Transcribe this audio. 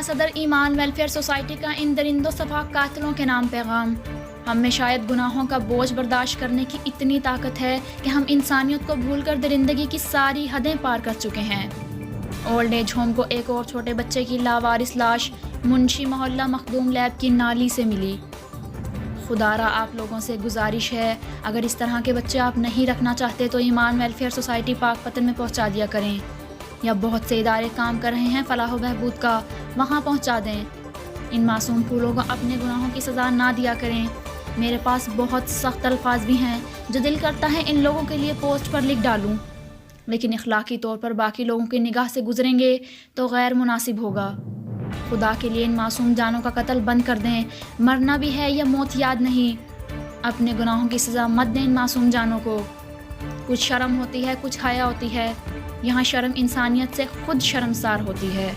صدر ایمان welfare society کا ان درندوں صفاق قاتلوں کے نام پیغام۔ ہم میں شاید گناہوں کا بوجھ برداشت کرنے کی اتنی طاقت ہے کہ ہم انسانیت کو بھول کر درندگی کی ساری حدیں پار کر چکے ہیں۔ اولڈ ایج ہوم کو ایک اور چھوٹے بچے کی لاوارث لاش منشی محلہ مخدوم لیب کی نالی سے ملی۔ خدا را آپ لوگوں سے گزارش ہے، اگر اس طرح کے بچے آپ نہیں رکھنا چاہتے تو ایمان ویلفیئر سوسائٹی پاک پتن میں پہنچا دیا کریں، یا بہت سے ادارے کام کر رہے ہیں فلاح و بہبود کا، وہاں پہنچا دیں۔ ان معصوم پھولوں کو اپنے گناہوں کی سزا نہ دیا کریں۔ میرے پاس بہت سخت الفاظ بھی ہیں جو دل کرتا ہے ان لوگوں کے لیے پوسٹ پر لکھ ڈالوں، لیکن اخلاقی طور پر باقی لوگوں کی نگاہ سے گزریں گے تو غیر مناسب ہوگا۔ خدا کے لیے ان معصوم جانوں کا قتل بند کر دیں۔ مرنا بھی ہے یا موت یاد نہیں، اپنے گناہوں کی سزا مت دیں ان معصوم جانوں کو۔ کچھ شرم ہوتی ہے، کچھ حیا ہوتی ہے، یہاں شرم انسانیت سے خود شرمسار ہوتی ہے۔